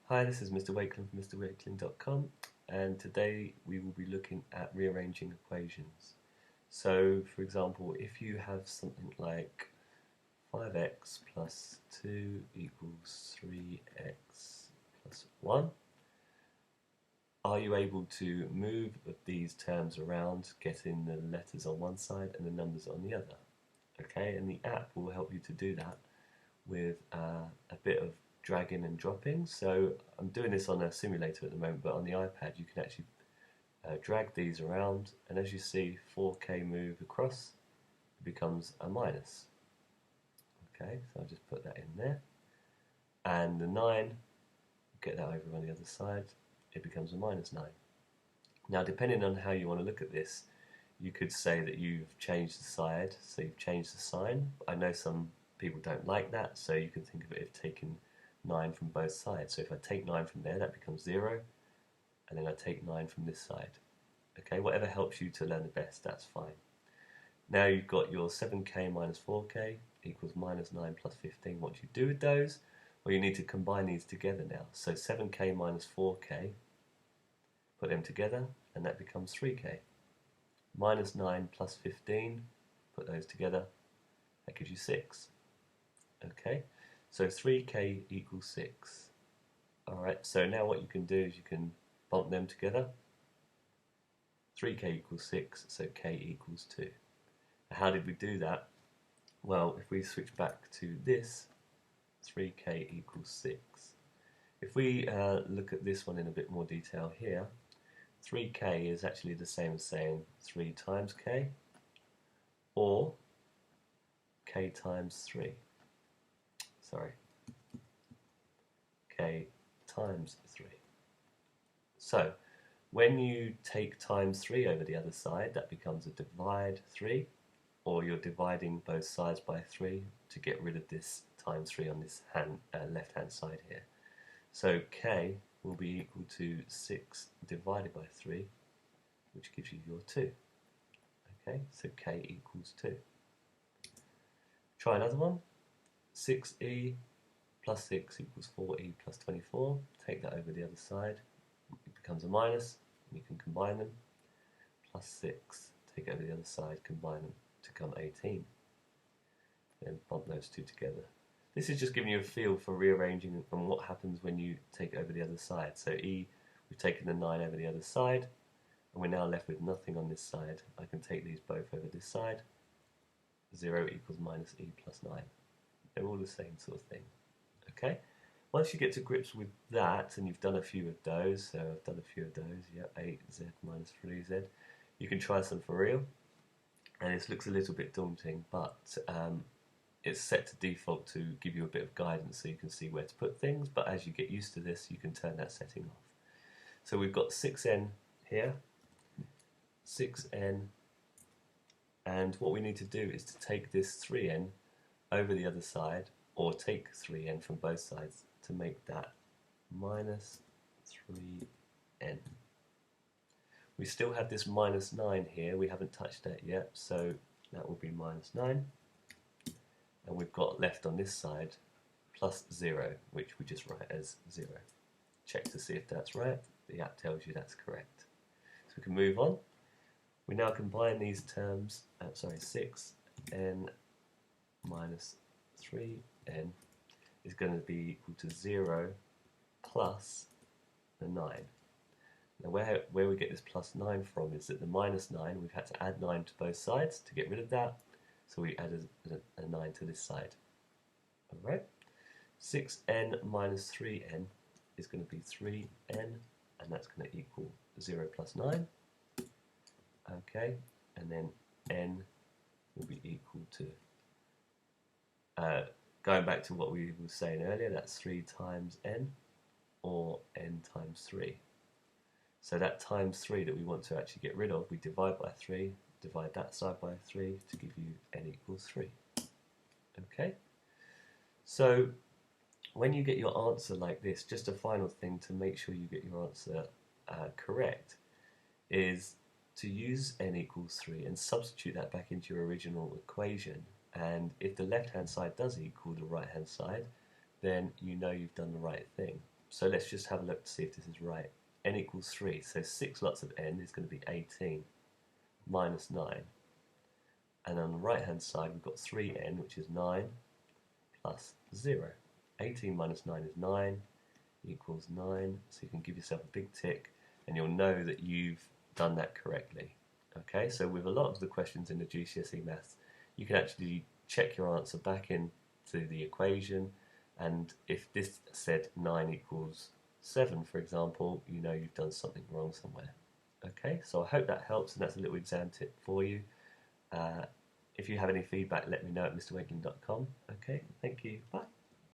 Hi, this is Mr. Wakeling from MrWakeling.com, and today we will be looking at rearranging equations. So, for example, if you have something like 5x plus 2 equals 3x plus 1, are you able to move these terms around, getting the letters on one side and the numbers on the other? Okay, and the app will help you to do that with a bit of dragging and dropping. So I'm doing this on a simulator at the moment, but on the iPad you can actually drag these around, and as you see 4k move across, it becomes a minus. Okay, so I'll just put that in there, and the 9, get that over on the other side, it becomes a minus 9. Now, depending on how you want to look at this, you could say that you've changed the side, so you've changed the sign. I know some people don't like that, so you can think of it as taking 9 from both sides. So if I take 9 from there, that becomes 0, and then I take 9 from this side. Okay, whatever helps you to learn the best, that's fine. Now you've got your 7k minus 4k equals minus 9 plus 15. What do you do with those? Well, you need to combine these together now. So 7k minus 4k, put them together, and that becomes 3k. Minus 9 plus 15, put those together, that gives you 6. Okay, so 3k equals 6. Alright, so now what you can do is you can bump them together. 3k equals 6, so k equals 2. How did we do that? Well, if we switch back to this, 3k equals 6. If we look at this one in a bit more detail here, 3k is actually the same as saying 3 times k, or k times 3. Sorry, k times 3. So, when you take times 3 over the other side, that becomes a divide 3, or you're dividing both sides by 3 to get rid of this times 3 on this left-hand side here. So k will be equal to 6 divided by 3, which gives you your 2. Okay, so k equals 2. Try another one. 6e plus 6 equals 4e plus 24. Take that over the other side. It becomes a minus. You can combine them. Plus 6. Take it over the other side. Combine them to become 18. Then bump those two together. This is just giving you a feel for rearranging and what happens when you take it over the other side. So e, we've taken the 9 over the other side, and we're now left with nothing on this side. I can take these both over this side. 0 equals minus e plus 9. They're all the same sort of thing. Okay? Once you get to grips with that, and you've done a few of those, so I've done a few of those, yeah, 8z minus 3z, you can try some for real. And this looks a little bit daunting, but it's set to default to give you a bit of guidance so you can see where to put things, but as you get used to this, you can turn that setting off. So we've got 6n here, 6n, and what we need to do is to take this 3n over the other side, or take 3n from both sides to make that minus 3n. We still have this minus 9 here, we haven't touched that yet, so that will be minus 9. And we've got left on this side plus 0, which we just write as 0. Check to see if that's right. The app tells you that's correct. So we can move on. We now combine these terms, 6n minus 3n is going to be equal to 0 plus the 9. Now where we get this plus 9 from is that the minus 9, we've had to add 9 to both sides to get rid of that. So we added a 9 to this side. Alright, 6n minus 3n is going to be 3n, and that's going to equal 0 plus 9. Okay, and then n will be equal to, going back to what we were saying earlier, that's 3 times n, or n times 3. So that times 3 that we want to actually get rid of, we divide by 3, divide that side by 3 to give you n equals 3. Okay? So when you get your answer like this, just a final thing to make sure you get your answer correct is to use n equals 3 and substitute that back into your original equation. And if the left hand side does equal the right hand side, then you know you've done the right thing. So let's just have a look to see if this is right. N equals 3, so 6 lots of n is going to be 18 minus 9. And on the right hand side we've got 3n, which is 9, plus 0. 18 minus 9 is 9, equals 9, so you can give yourself a big tick and you'll know that you've done that correctly. Okay, so with a lot of the questions in the GCSE maths, you can actually check your answer back into the equation, and if this said 9 equals 7, for example, you know you've done something wrong somewhere. Okay, so I hope that helps, and that's a little exam tip for you. If you have any feedback, let me know at mrwakeling.com. Okay, thank you. Bye.